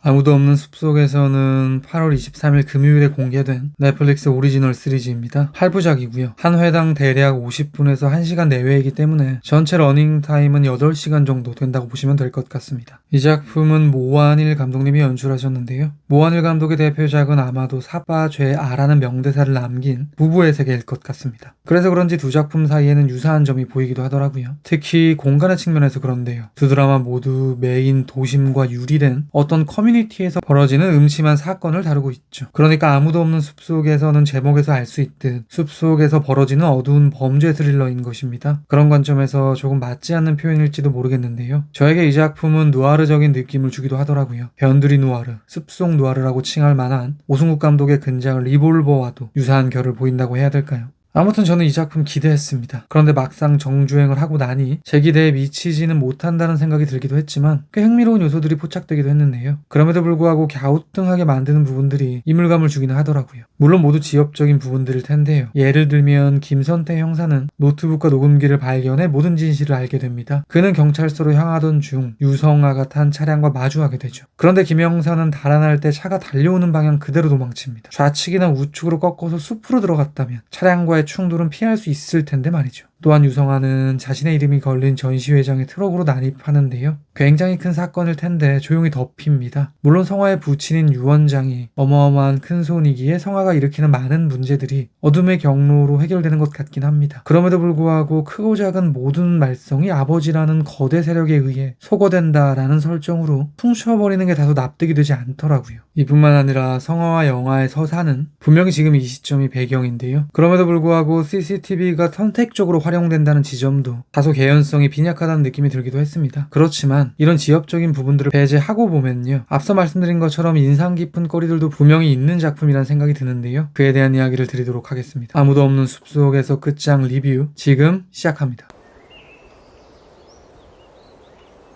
아무도 없는 숲속에서는 8월 23일 금요일에 공개된 넷플릭스 오리지널 시리즈입니다. 8부작이고요. 한 회당 대략 50분에서 1시간 내외이기 때문에 전체 러닝타임은 8시간 정도 된다고 보시면 될 것 같습니다. 이 작품은 모한일 감독님이 연출하셨는데요. 모한일 감독의 대표작은 아마도 사바 죄아라는 명대사를 남긴 부부의 세계일 것 같습니다. 그래서 그런지 두 작품 사이에는 유사한 점이 보이기도 하더라고요. 특히 공간의 측면에서 그런데요. 두 드라마 모두 메인 도심과 유리된 어떤 커뮤니티에서 벌어지는 음침한 사건을 다루고 있죠. 그러니까 아무도 없는 숲속에서는 제목에서 알 수 있듯 숲속에서 벌어지는 어두운 범죄 스릴러인 것입니다. 그런 관점에서 조금 맞지 않는 표현일지도 모르겠는데요. 저에게 이 작품은 누아르적인 느낌을 주기도 하더라고요. 변두리 누아르, 숲속 누아르라고 칭할 만한 오승국 감독의 근작 리볼버와도 유사한 결을 보인다고 해야 될까요? 아무튼 저는 이 작품 기대했습니다. 그런데 막상 정주행을 하고 나니 제 기대에 미치지는 못한다는 생각이 들기도 했지만 꽤 흥미로운 요소들이 포착되기도 했는데요. 그럼에도 불구하고 갸우뚱하게 만드는 부분들이 이물감을 주기는 하더라고요. 물론 모두 지엽적인 부분들일 텐데요. 예를 들면 김선태 형사는 노트북과 녹음기를 발견해 모든 진실을 알게 됩니다. 그는 경찰서로 향하던 중 유성아가 탄 차량과 마주하게 되죠. 그런데 김 형사는 달아날 때 차가 달려오는 방향 그대로 도망칩니다. 좌측이나 우측으로 꺾어서 숲으로 들어갔다면 차량과의 충돌은 피할 수 있을 텐데 말이죠. 또한 유성아는 자신의 이름이 걸린 전시회장에 트럭으로 난입하는데요. 굉장히 큰 사건일 텐데 조용히 덮입니다. 물론 성화의 부친인 유원장이 어마어마한 큰손이기에 성화가 일으키는 많은 문제들이 어둠의 경로로 해결되는 것 같긴 합니다. 그럼에도 불구하고 크고 작은 모든 말썽이 아버지라는 거대 세력에 의해 소거된다라는 설정으로 퉁쳐버리는 게 다소 납득이 되지 않더라고요. 이뿐만 아니라 성화와 영화의 서사는 분명히 지금 이 시점이 배경인데요. 그럼에도 불구하고 CCTV가 선택적으로 활용된다는 지점도 다소 개연성이 빈약하다는 느낌이 들기도 했습니다. 그렇지만 이런 지엽적인 부분들을 배제하고 보면요. 앞서 말씀드린 것처럼 인상 깊은 거리들도 분명히 있는 작품이란 생각이 드는데요. 그에 대한 이야기를 드리도록 하겠습니다. 아무도 없는 숲속에서 끝장 리뷰 지금 시작합니다.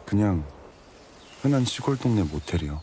그냥 흔한 시골 동네 모텔이요.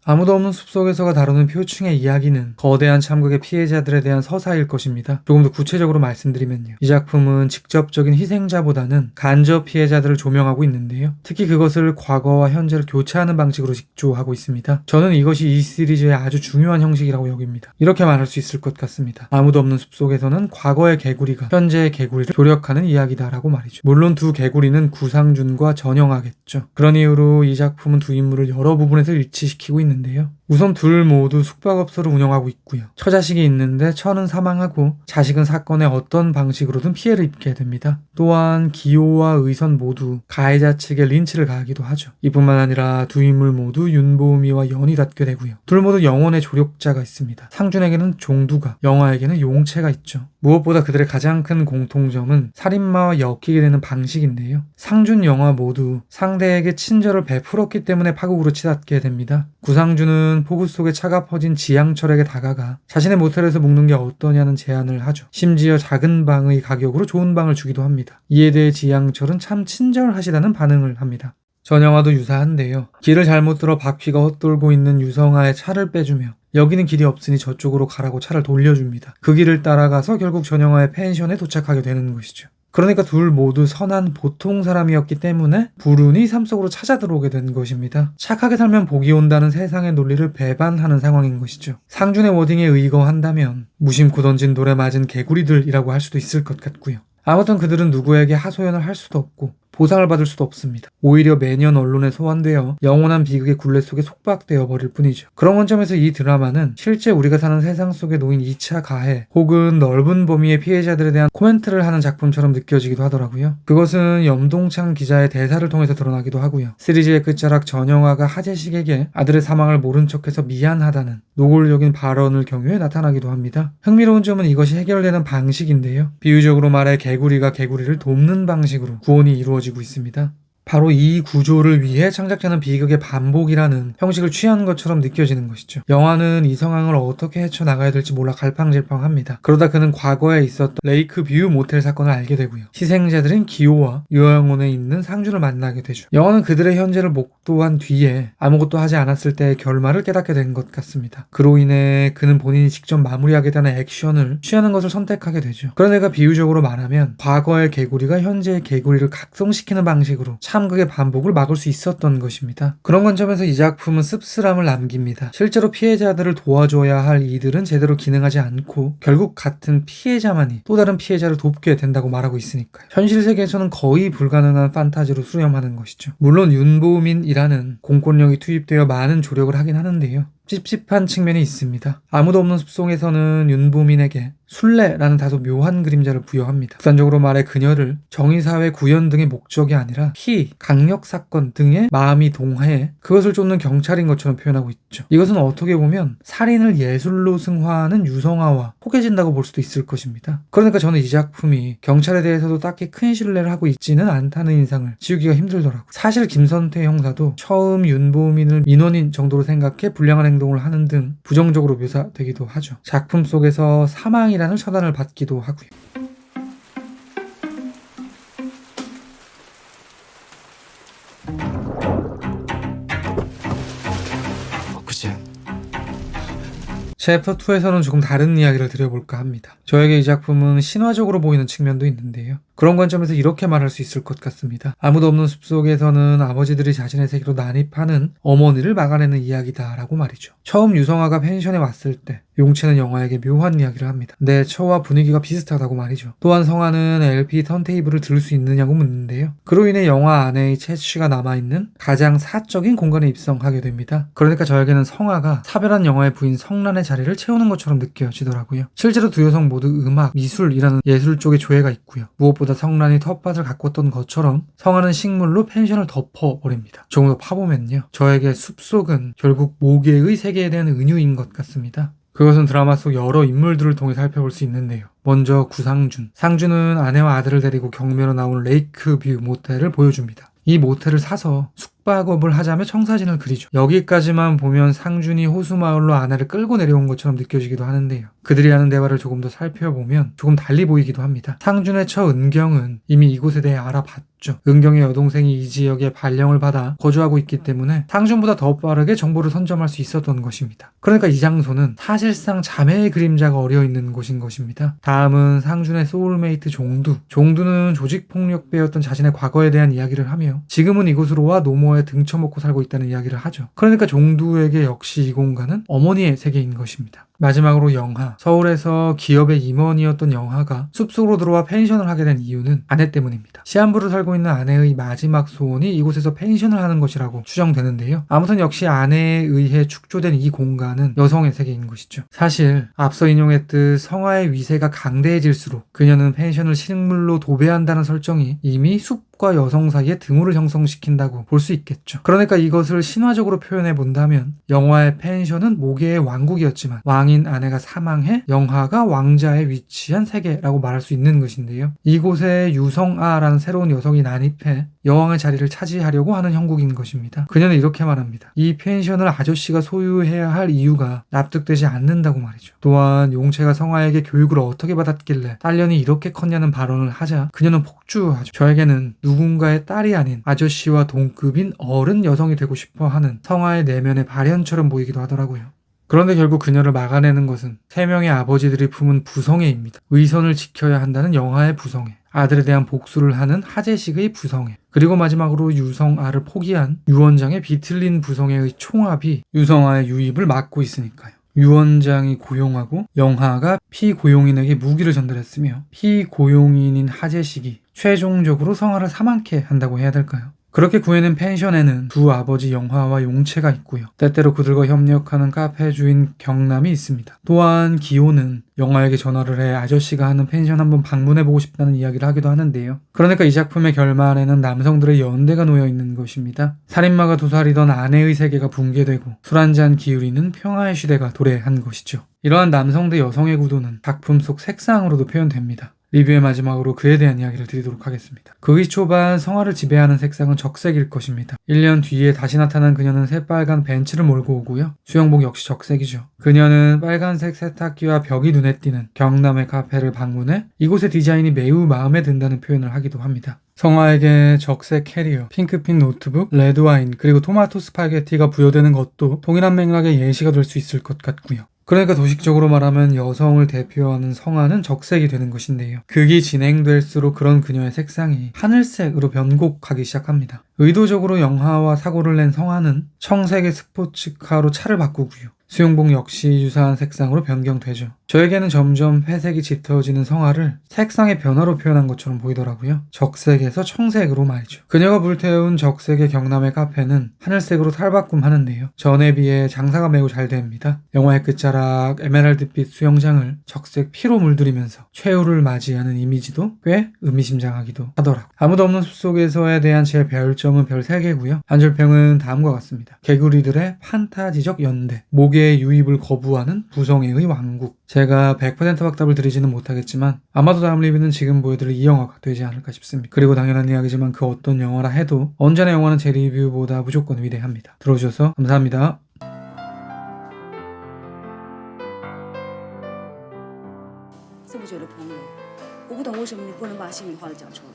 아무도 없는 숲속에서가 다루는 표층의 이야기는 거대한 참극의 피해자들에 대한 서사일 것입니다. 조금 더 구체적으로 말씀드리면요. 이 작품은 직접적인 희생자보다는 간접 피해자들을 조명하고 있는데요. 특히 그것을 과거와 현재를 교차하는 방식으로 직조하고 있습니다. 저는 이것이 이 시리즈의 아주 중요한 형식이라고 여깁니다. 이렇게 말할 수 있을 것 같습니다. 아무도 없는 숲속에서는 과거의 개구리가 현재의 개구리를 조력하는 이야기다라고 말이죠. 물론 두 개구리는 구상준과 전영하겠죠. 그런 이유로 이 작품은 두 인물을 여러 부분에서 일치시키고 있는 데요. 우선 둘 모두 숙박업소를 운영하고 있고요. 처자식이 있는데 처는 사망하고 자식은 사건의 어떤 방식으로든 피해를 입게 됩니다. 또한 기호와 의선 모두 가해자 측에 린치를 가하기도 하죠. 이뿐만 아니라 두 인물 모두 윤보미와 연이 닿게 되고요. 둘 모두 영혼의 조력자가 있습니다. 상준에게는 종두가, 영화에게는 용채가 있죠. 무엇보다 그들의 가장 큰 공통점은 살인마와 엮이게 되는 방식인데요. 상준, 영화 모두 상대에게 친절을 베풀었기 때문에 파국으로 치닫게 됩니다. 구상준은 폭우 속에 차가 퍼진 지향철에게 다가가 자신의 모텔에서 묵는 게 어떠냐는 제안을 하죠. 심지어 작은 방의 가격으로 좋은 방을 주기도 합니다. 이에 대해 지향철은 참 친절하시다는 반응을 합니다. 전영화도 유사한데요. 길을 잘못 들어 바퀴가 헛돌고 있는 유성아의 차를 빼주며 여기는 길이 없으니 저쪽으로 가라고 차를 돌려줍니다. 그 길을 따라가서 결국 전영화의 펜션에 도착하게 되는 것이죠. 그러니까 둘 모두 선한 보통 사람이었기 때문에 불운이 삶 속으로 찾아 들어오게 된 것입니다. 착하게 살면 복이 온다는 세상의 논리를 배반하는 상황인 것이죠. 상준의 워딩에 의거한다면 무심코 던진 돌에 맞은 개구리들이라고 할 수도 있을 것 같고요. 아무튼 그들은 누구에게 하소연을 할 수도 없고 보상을 받을 수도 없습니다. 오히려 매년 언론에 소환되어 영원한 비극의 굴레 속에 속박되어 버릴 뿐이죠. 그런 관점에서 이 드라마는 실제 우리가 사는 세상 속에 놓인 2차 가해 혹은 넓은 범위의 피해자들에 대한 코멘트를 하는 작품처럼 느껴지기도 하더라고요. 그것은 염동창 기자의 대사를 통해서 드러나기도 하고요. 시리즈의 끝자락 전영화가 하재식에게 아들의 사망을 모른 척해서 미안하다는 노골적인 발언을 경유해 나타나기도 합니다. 흥미로운 점은 이것이 해결되는 방식인데요. 비유적으로 말해 개구리가 개구리를 돕는 방식으로 구원이 이루어지고 있습니다. 바로 이 구조를 위해 창작자는 비극의 반복이라는 형식을 취한 것처럼 느껴지는 것이죠. 영화는 이 상황을 어떻게 헤쳐나가야 될지 몰라 갈팡질팡합니다. 그러다 그는 과거에 있었던 레이크 뷰 모텔 사건을 알게 되고요. 희생자들인 기호와 요양원에 있는 상준을 만나게 되죠. 영화는 그들의 현재를 목도한 뒤에 아무것도 하지 않았을 때의 결말을 깨닫게 된 것 같습니다. 그로 인해 그는 본인이 직접 마무리하겠다는 액션을 취하는 것을 선택하게 되죠. 그러니까 비유적으로 말하면 과거의 개구리가 현재의 개구리를 각성시키는 방식으로 참극의 반복을 막을 수 있었던 것입니다. 그런 관점에서 이 작품은 씁쓸함을 남깁니다. 실제로 피해자들을 도와줘야 할 이들은 제대로 기능하지 않고 결국 같은 피해자만이 또 다른 피해자를 돕게 된다고 말하고 있으니까요. 현실 세계에서는 거의 불가능한 판타지로 수렴하는 것이죠. 물론 윤보민이라는 공권력이 투입되어 많은 조력을 하긴 하는데요. 찝찝한 측면이 있습니다. 아무도 없는 숲속에서는 윤보민에게 순례라는 다소 묘한 그림자를 부여합니다. 극단적으로 말해 그녀를 정의사회 구현 등의 목적이 아니라 강력사건 등의 마음이 동해 그것을 쫓는 경찰인 것처럼 표현하고 있죠. 이것은 어떻게 보면 살인을 예술로 승화하는 유성화와 포개진다고 볼 수도 있을 것입니다. 그러니까 저는 이 작품이 경찰에 대해서도 딱히 큰 신뢰를 하고 있지는 않다는 인상을 지우기가 힘들더라고요. 사실 김선태 형사도 처음 윤보민을 민원인 정도로 생각해 불량한 행동을 하는 등 부정적으로 묘사되기도 하죠. 작품 속에서 사망이라는 처단을 받기도 하고요. 그치? 챕터 2에서는 조금 다른 이야기를 드려볼까 합니다. 저에게 이 작품은 신화적으로 보이는 측면도 있는데요. 그런 관점에서 이렇게 말할 수 있을 것 같습니다. 아무도 없는 숲속에서는 아버지들이 자신의 세계로 난입하는 어머니를 막아내는 이야기다라고 말이죠. 처음 유성아가 펜션에 왔을 때 용채는 영화에게 묘한 이야기를 합니다. 내 처와 분위기가 비슷하다고 말이죠. 또한 성아는 LP 턴테이블을 들을 수 있느냐고 묻는데요. 그로 인해 영화 안에 채취가 남아있는 가장 사적인 공간에 입성하게 됩니다. 그러니까 저에게는 성아가 사별한 영화의 부인 성란의 자리를 채우는 것처럼 느껴지더라고요. 실제로 두 여성 모두 음악, 미술이라는 예술 쪽에 조예가 있고요. 무엇보다 성란이 텃밭을 가꿨던 것처럼 성아는 식물로 펜션을 덮어버립니다. 조금 더 파보면요. 저에게 숲속은 결국 모계의 세계에 대한 은유인 것 같습니다. 그것은 드라마 속 여러 인물들을 통해 살펴볼 수 있는데요. 먼저 구상준. 상준은 아내와 아들을 데리고 경매로 나온 레이크뷰 모텔을 보여줍니다. 이 모텔을 사서 숙박업을 하자며 청사진을 그리죠. 여기까지만 보면 상준이 호수마을로 아내를 끌고 내려온 것처럼 느껴지기도 하는데요. 그들이 하는 대화를 조금 더 살펴보면 조금 달리 보이기도 합니다. 상준의 처 은경은 이미 이곳에 대해 알아봤죠. 은경의 여동생이 이 지역에 발령을 받아 거주하고 있기 때문에 상준보다 더 빠르게 정보를 선점할 수 있었던 것입니다. 그러니까 이 장소는 사실상 자매의 그림자가 어려있는 곳인 것입니다. 다음은 상준의 소울메이트 종두. 종두는 조직폭력배였던 자신의 과거에 대한 이야기를 하며 지금은 이곳으로 와 노모에 등쳐먹고 살고 있다는 이야기를 하죠. 그러니까 종두에게 역시 이 공간은 어머니의 세계인 것입니다. 마지막으로 영하. 서울에서 기업의 임원이었던 영하가 숲속으로 들어와 펜션을 하게 된 이유는 아내 때문입니다. 시한부를 살고 있는 아내의 마지막 소원이 이곳에서 펜션을 하는 것이라고 추정되는데요. 아무튼 역시 아내에 의해 축조된 이 공간은 여성의 세계인 것이죠. 사실 앞서 인용했듯 성화의 위세가 강대해질수록 그녀는 펜션을 식물로 도배한다는 설정이 이미 숲과 여성 사이의 등호를 형성시킨다고 볼 수 있겠죠. 그러니까 이것을 신화적으로 표현해 본다면 영화의 펜션은 모계의 왕국이었지만 왕인 아내가 사망해 영하가 왕자에 위치한 세계라고 말할 수 있는 것인데요. 이곳에 유성아라는 새로운 여성이 난입해 여왕의 자리를 차지하려고 하는 형국인 것입니다. 그녀는 이렇게 말합니다. 이 펜션을 아저씨가 소유해야 할 이유가 납득되지 않는다고 말이죠. 또한 용채가 성아에게 교육을 어떻게 받았길래 딸년이 이렇게 컸냐는 발언을 하자 그녀는 폭주하죠. 저에게는 누군가의 딸이 아닌 아저씨와 동급인 어른 여성이 되고 싶어 하는 성아의 내면의 발현처럼 보이기도 하더라고요. 그런데 결국 그녀를 막아내는 것은 세 명의 아버지들이 품은 부성애입니다. 의선을 지켜야 한다는 영하의 부성애, 아들에 대한 복수를 하는 하재식의 부성애, 그리고 마지막으로 유성아를 포기한 유원장의 비틀린 부성애의 총합이 유성아의 유입을 막고 있으니까요. 유원장이 고용하고 영하가 피고용인에게 무기를 전달했으며 피고용인인 하재식이 최종적으로 성아를 사망케 한다고 해야 될까요? 그렇게 구해낸 펜션에는 두 아버지 영화와 용채가 있고요. 때때로 그들과 협력하는 카페 주인 경남이 있습니다. 또한 기호는 영화에게 전화를 해 아저씨가 하는 펜션 한번 방문해보고 싶다는 이야기를 하기도 하는데요. 그러니까 이 작품의 결말에는 남성들의 연대가 놓여있는 것입니다. 살인마가 도살이던 아내의 세계가 붕괴되고 술 한잔 기울이는 평화의 시대가 도래한 것이죠. 이러한 남성 대 여성의 구도는 작품 속 색상으로도 표현됩니다. 리뷰의 마지막으로 그에 대한 이야기를 드리도록 하겠습니다. 극의 초반 성화를 지배하는 색상은 적색일 것입니다. 1년 뒤에 다시 나타난 그녀는 새빨간 벤츠를 몰고 오고요. 수영복 역시 적색이죠. 그녀는 빨간색 세탁기와 벽이 눈에 띄는 경남의 카페를 방문해 이곳의 디자인이 매우 마음에 든다는 표현을 하기도 합니다. 성화에게 적색 캐리어, 핑크빛 노트북, 레드와인, 그리고 토마토 스파게티가 부여되는 것도 동일한 맥락의 예시가 될 수 있을 것 같고요. 그러니까 도식적으로 말하면 여성을 대표하는 성화는 적색이 되는 것인데요. 극이 진행될수록 그런 그녀의 색상이 하늘색으로 변곡하기 시작합니다. 의도적으로 영하와 사고를 낸 성화는 청색의 스포츠카로 차를 바꾸고요. 수영복 역시 유사한 색상으로 변경되죠. 저에게는 점점 회색이 짙어지는 성화를 색상의 변화로 표현한 것처럼 보이더라고요. 적색에서 청색으로 말이죠. 그녀가 불태운 적색의 경남의 카페는 하늘색으로 탈바꿈하는데요. 전에 비해 장사가 매우 잘 됩니다. 영화의 끝자락 에메랄드빛 수영장을 적색 피로 물들이면서 최후를 맞이하는 이미지도 꽤 의미심장하기도 하더라고요. 아무도 없는 숲속에서에 대한 제 별점은 별 3개고요. 한줄평은 다음과 같습니다. 개구리들의 판타지적 연대, 모계의 유입을 거부하는 부성애의 왕국. 제가 100% 확답을 드리지는 못하겠지만 아마도 다음 리뷰는 지금 보여드릴 이 영화가 되지 않을까 싶습니다. 그리고 당연한 이야기지만 그 어떤 영화라 해도 언제나 영화는 제 리뷰보다 무조건 위대합니다. 들어주셔서 감사합니다. 这么久的朋友，我不懂为什么你不能把心里话都讲出来。